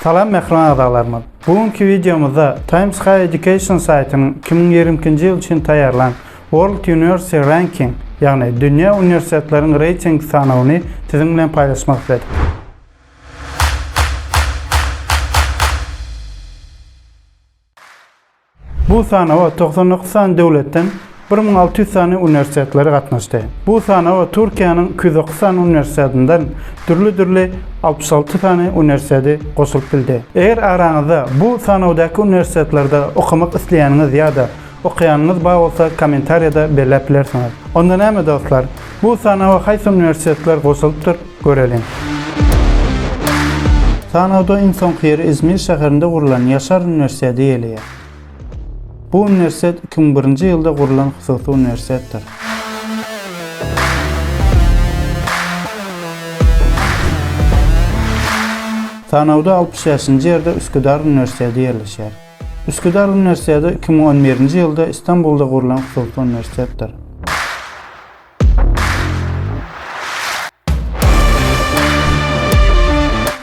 Salam mehron adalarımız. Bugünkü videomuzda Times Higher Education saytının 2022 yıl için tayarlan World University Ranking, yani dünya üniversitelerinin rating sanawını sizinle paylaşmak istedim. Bu sanava 99 tane devletten 1600 tane üniversiteleri katnaştı. Bu sanava Türkiye'nin 209 tane üniversitesinden türlü 66 tane üniversitesi koşulup bildi. Eğer aranızda bu sanavdaki üniversitelerde okumak isteyeniniz ya da okuyanınız bağ olsa komentariyada belirleyebilirsiniz. Ondan hemen dostlar, bu sanava haysi üniversiteler koşuluptur görelim. Sanavda en son yeri İzmir şehrinde kurulan Yaşar Üniversitesi yeliyor. Bu üniversitet 2001 yılda kurulan hususi üniversitettir. Sanavda 65. yerde Üsküdar Üniversitesi yerleşir. Üsküdar Üniversitesi 2011 yılda İstanbul'da kurulan hususi üniversitettir.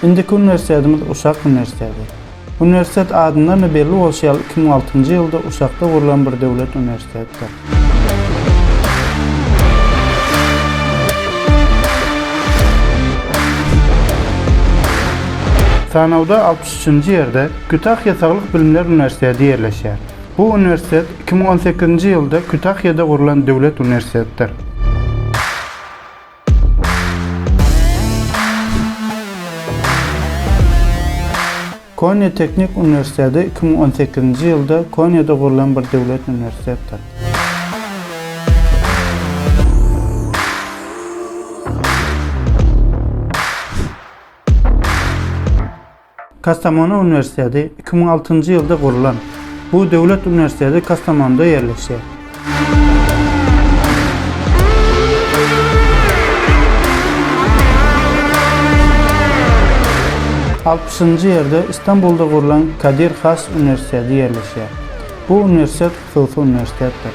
İndiki üniversitetimiz Uşak Üniversitesi. Üniversitet adından da belli olşayalı 2006 yılda Uşak'ta kurulan bir devlet üniversitetidir. Sanavda 63. yerde Kütahya Sağlık Bilimler Üniversitesi yerleşir. Bu üniversitet 2018 yılda Kütahya'da kurulan devlet üniversitetidir. Konya Teknik Üniversitesi 2018 yılda Konya'da kurulan bir devlet üniversitesidir. Kastamonu Üniversitesi 2006 yılda kurulan bu devlet üniversitesi Kastamonu'da yerleşir. Yerde İstanbul'da kurulan Kadir Has Üniversitesi yerleşir. Bu üniversitet hususi üniversitettir.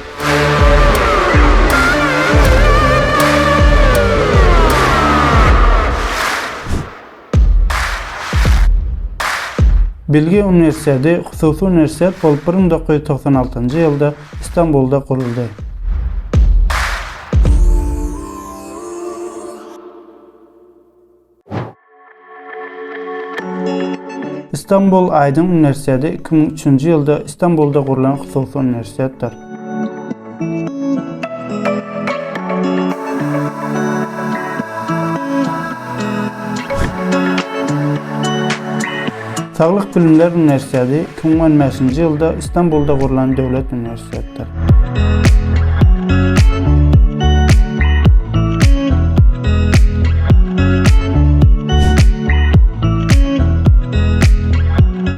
Bilgi Üniversitesi hususi üniversitet olup 1996 yılda İstanbul'da kuruldu. İstanbul Aydın Üniversitesi 2003 yılda İstanbul'da kurulan hususi üniversitettir. Sağlık Bilimler Üniversitesi 2015 yılda İstanbul'da kurulan devlet üniversitettir.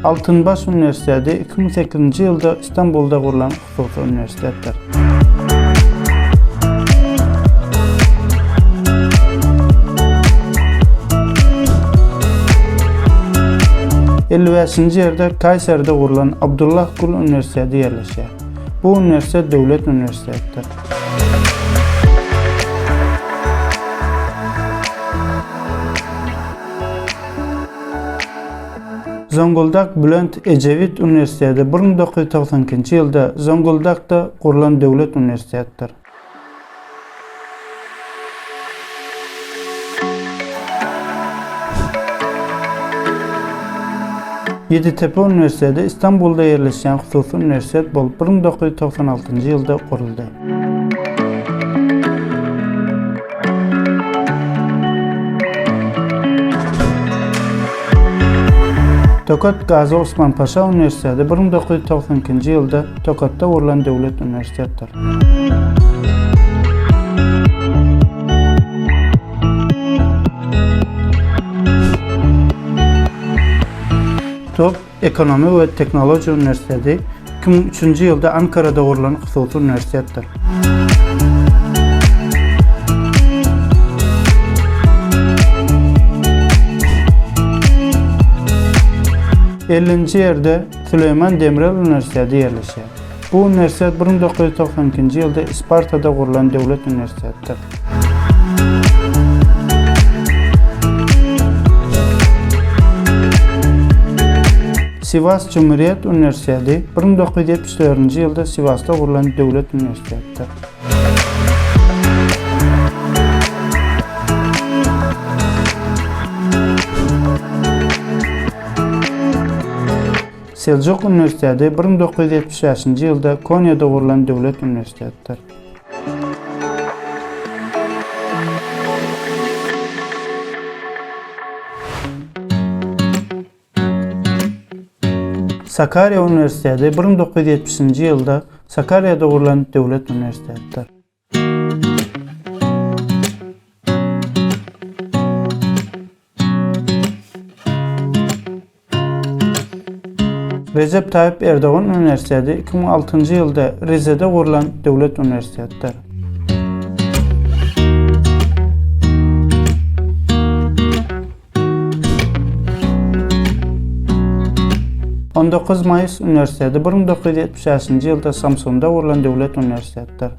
Altınbaş Üniversitesi 2008 yılda İstanbul'da kurulan hususi üniversitettir. Yerde Kayseri'de kurulan Abdullah Gül Üniversitesi yerleşir. Bu üniversite devlet üniversitesidir. Zonguldak Bülent Ecevit Üniversitesi 1992 yılda Zonguldak'ta kurulan devlet üniversitesidir. Yeditepe Üniversitesi İstanbul'da yerleşen hususi üniversitet bolup 1996 yılda kuruldu. Tokat Gazi Osman Paşa Üniversitesi 1992 yılda Tokat'ta kurulan devlet üniversitettir. Top Ekonomi ve Teknoloji Üniversitesi 2003 yılda Ankara'da kurulan hususi üniversitettir. 50. yerde Süleyman Demirel Üniversitesi yerleşir. Bu üniversitet 1992 yılda Isparta'da kurulan devlet üniversitesidir. Sivas Cumhuriyet Üniversitesi 1974-nji ýylda Sivasda gurulan döwlet üniversitetidir. Seljuk Üniversitesi 1975-nji ýylda Konya'da gurulan döwlet üniversitetidir. Sakarya Üniversitesi 1970-nji ýylda Sakarya'da gurulan döwlet üniversitetidir. Recep Tayyip Erdoğan Üniversitesi 2006-njy ýylda Rize'de gurulan döwlet üniversitetidir. On 9 Mayıs Üniversitesi 1976-njy ýylda Samsun'da gurulan döwlet üniversitetidir.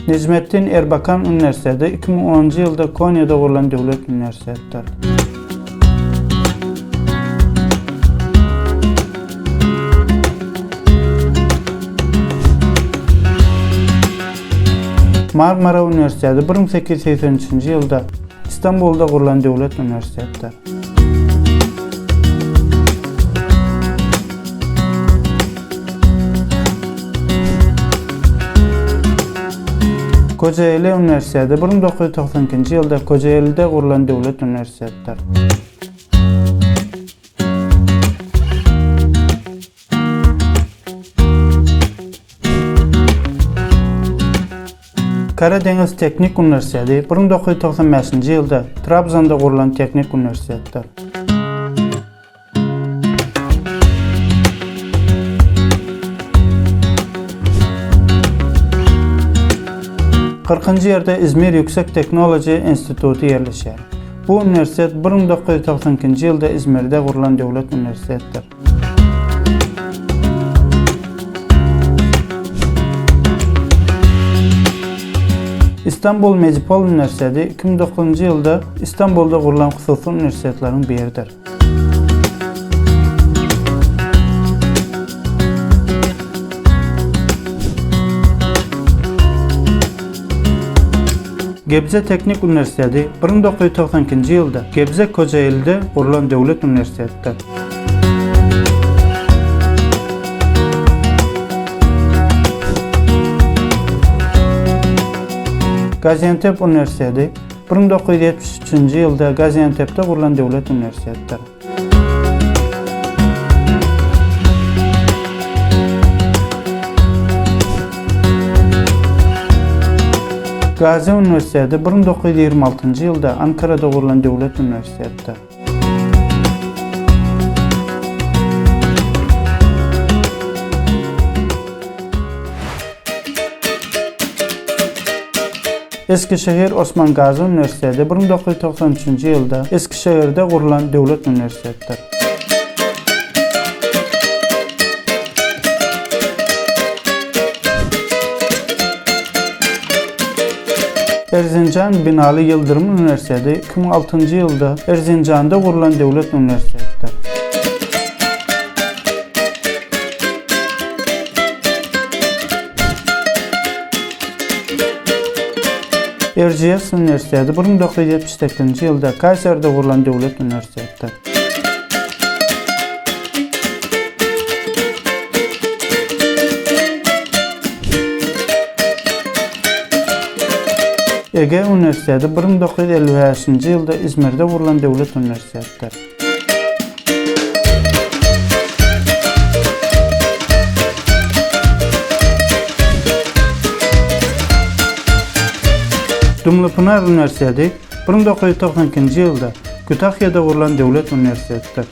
Necmettin Erbakan Üniversitesi 2010-njy ýylda Konya'da gurulan döwlet üniversitetidir. Marmara Üniversitesi 1883-njy ýylda İstanbul'da gurulan döwlet üniversitetidir. Kocaeli Üniversitesi 1992-njy ýylda Kocaeli'de gurulan döwlet üniversitetidir. Karadeniz Teknik Üniversitesi 1995-njy ýylda Trabzonda gurulan teknik üniversitetidir. Kırkıncı yerde İzmir Yüksek Teknoloji Enstitüsü yerleşer. Bu üniversitet 1992-njy ýylda İzmir'de gurulan döwlet üniversitetidir. İstanbul Medipol Üniversitesi 2009-njy ýylda İstanbul'da gurulan hususy üniversitetleriň biridir. Gebze Teknik Üniversitesi 1992-njy ýylda Gebze Kocaeli'de gurulan döwlet üniversitetidir. Gaziantep Üniversitesi 1973-njy ýylda Gaziantep'de gurulan döwlet üniversitetidir. Gazi Üniversitesi 1926-njy ýylda Ankara'da gurulan döwlet üniversitetidir. Eskişehir Osman Gazi Üniversitesi 1993-njy ýylda Eskişehir'de gurulan döwlet üniversitetidir. Erzincan Binali Yıldırım Üniversitesi 2006-njy ýylda Erzincan'da gurulan döwlet üniversitetidir. Erciyes Üniversitesi 1978-njy ýylda Kayseri'de gurulan döwlet üniversitetidir. Ege Üniversitesi 1955-njy ýylda İzmir'de gurulan döwlet üniversitetidir. Dumlupınar Üniversitesi 1992-njy ýylda Kütahya'da gurulan döwlet üniversitetidir.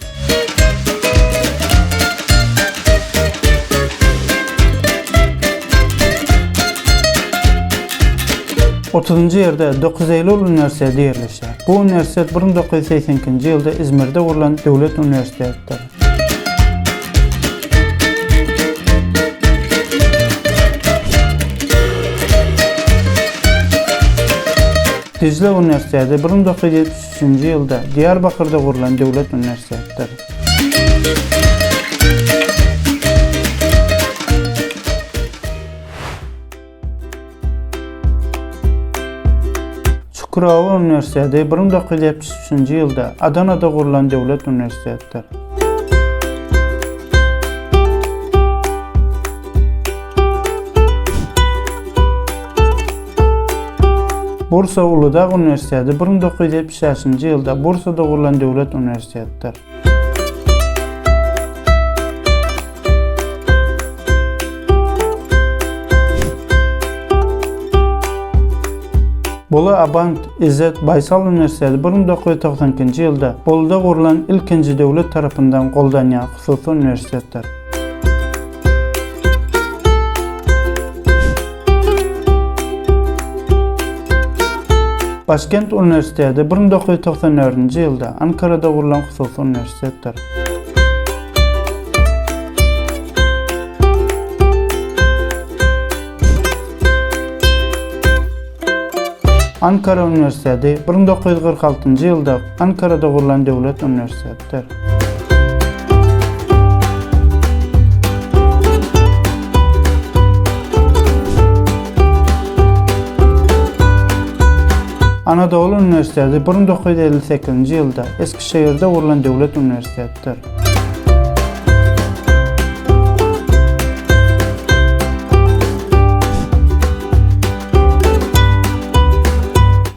Otuzuncu yerde 9 Eylül Üniversitesi yerleşer. Bu üniversitet 1982-njy ýylda İzmir'de gurulan döwlet üniversitetidir. Dicle Üniversitesi 1973 yılda Diyarbakır'da kurulan devlet üniversitesidir. Çukurova Üniversitesi 1973 yılda Adana'da kurulan devlet üniversitesidir. Bursa Uludağ Üniversitesi 1976 yılda Bursa'da kurulan devlet üniversitesidir. Bolu Abant İzzet Baysal Üniversitesi 1992 yılda Bolu'da kurulan ilkinci devlet tarafından koldanan hususi üniversitettir. Başkent Üniversitesi 1994 yılda Ankara'da kurulan hususi üniversitettir. Ankara Üniversitesi 1946 yılda Ankara'da kurulan devlet üniversitesidir. Anadolu Üniversitesi 1958 yılda Eskişehir'de kurulan devlet üniversitesidir.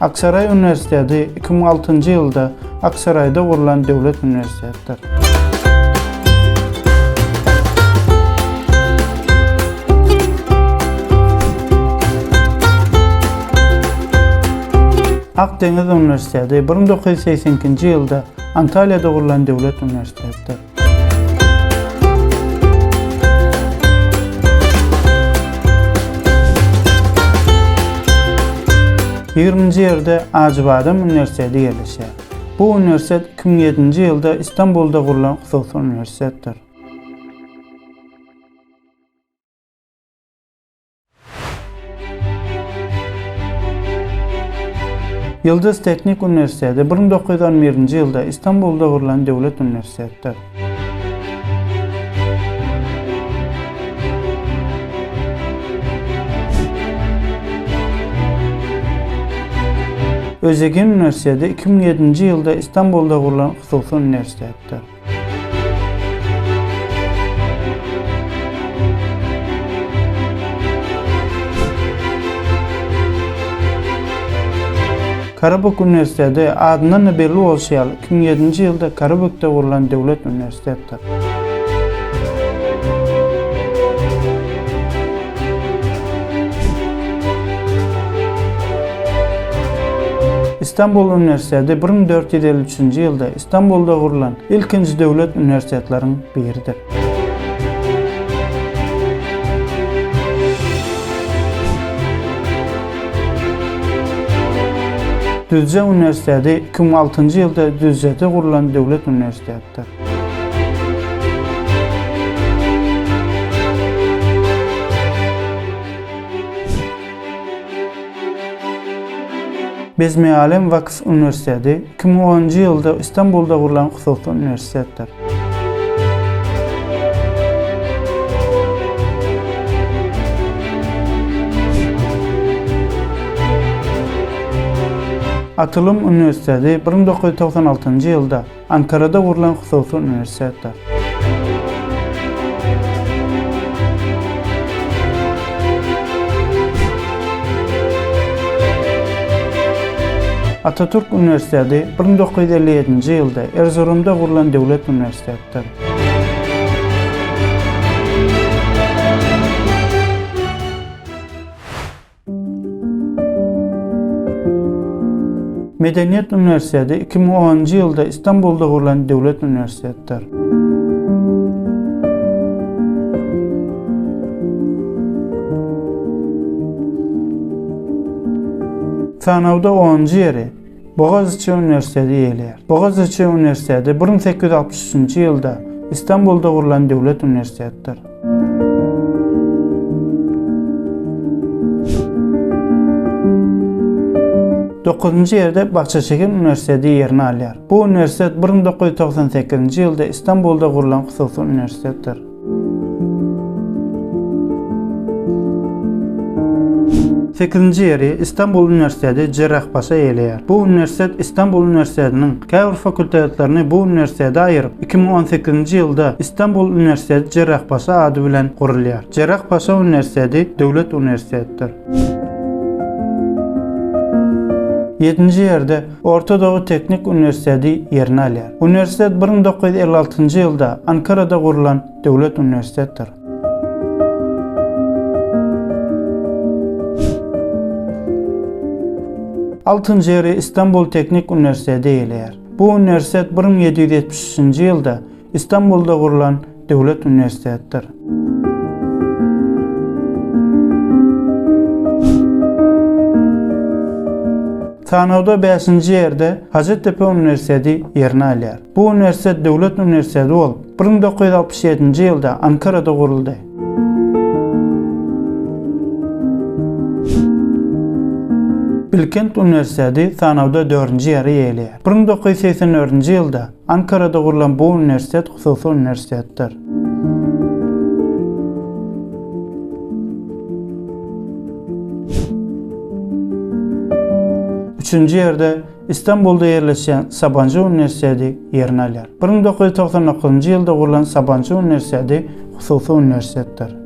Aksaray Üniversitesi 2006 yılda Aksaray'da kurulan devlet üniversitesidir. Akdeniz Üniversitesi 1982 yılda Antalya'da kurulan devlet üniversitesidir. Yirminci yerde Acıbadem Üniversitesi yerleşir. Bu üniversitet 2007 yılda İstanbul'da kurulan hususi üniversitettir. Yıldız Teknik Üniversitesi 1911 yılda İstanbul'da kurulan devlet üniversitesidir. Özyeğin Üniversitesi 2007 yılda İstanbul'da kurulan hususi üniversitettir. Karabük Üniversitesi adından belli olşayalı 2007 yılda Karabük'te kurulan devlet üniversitesidir. İstanbul Üniversitesi 1453 yılda İstanbul'da kurulan ilkinci devlet üniversitetlerin biridir. Düzce Üniversitesi 2006 yılda Düzce'de kurulan devlet üniversitesidir. Bezmi Alem Vakıf Üniversitesi 2010 yılda İstanbul'da kurulan hususi üniversitettir. Atılım Üniversitesi 1996 yılda Ankara'da kurulan hususi üniversitettir. Atatürk Üniversitesi 1957 yılda Erzurum'da kurulan devlet üniversitesidir. Medeniyet Üniversitesi 2010 yılda İstanbul'da kurulan devlet üniversitesidir. Sanavda 10. yeri Boğaziçi Üniversitesi yerler. Boğaziçi Üniversitesi 1863 yılda İstanbul'da kurulan devlet üniversitesidir. 9-njy ýerde Bahçeşehir Üniversiteti ýerini alýar. Bu üniversitet 1998-nji ýylda İstanbulda gurulan hususy üniversitetdir. 8-nji ýeri İstanbul Üniversiteti Cerrahpaşa eýleýär. Bu üniversitet İstanbul Üniversitetiniň käbir fakultetlerini bu üniversitede aýyryp 2018-nji ýylda İstanbul Üniversiteti Cerrahpaşa ady bilen gurulýar. Cerrahpaşa Üniversiteti döwlet üniversitetdir. 7-nji ýerde Orta Doğu Teknik Üniversiteti ýerini alýar. Üniversitet 1956-njy ýylda Ankara'da gurulan döwlet üniversitetdir. 6-njy ýeri İstanbul Teknik Üniversiteti eýleýär. Bu üniversitet 1773-nji ýylda İstanbulda gurulan döwlet üniversitetdir. Sanawda 5-nji ýerde Hacettepe Üniversiteti ýerini alýar. Bu üniversitet döwlet üniversiteti bolup 1967-nji ýylda Ankara'da guruldy. Bilkent Üniversiteti Sanawda 4-nji ýeri eýleýär. 1984-nji ýylda Ankara'da gurulan bu üniversitet hususy üniversitetdir. Üçüncü ýerde İstanbulda ýerleşen Sabancı Üniversiteti ýerini alýar. 1999-njy ýylda gurulan Sabancı Üniversiteti hususy üniversitetdir.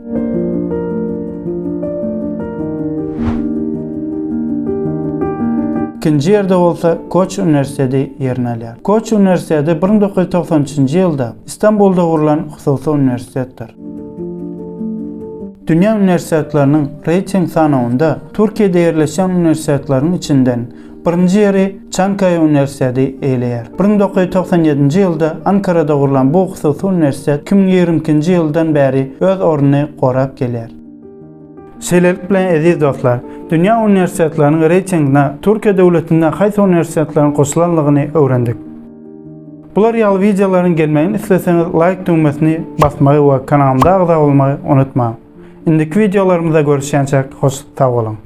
İkinci ýerde bolsa Koç Üniversiteti ýerini alýar. Koç Üniversiteti 1993-nji ýylda İstanbulda gurulan hususy üniversitetdir. Dünya üniversitetlerinin reyting sanawynda Türkiýede ýerleşen üniversitetlerin içinden birinji ýeri Çankaya Üniversiteti eýleýär. 1997-nji ýylda Ankara'da gurulan bu hususy üniversitet 2022-nji ýyldan bäri öz ornuny gorap gelýär. Şeýlelik bilen aziz dostlar, dünya üniversitetlerinin reytingine Türkiye devletinden haýsy üniversitetlerin goşulanlygyny öwrendik. Bular ýaly videolaryň gelmegini isleseňiz like düýmesini basmagy we kanalymda agza bolmagy unutmaň. Indiki videolarymyzda görüşýänçe hoş sag bolun.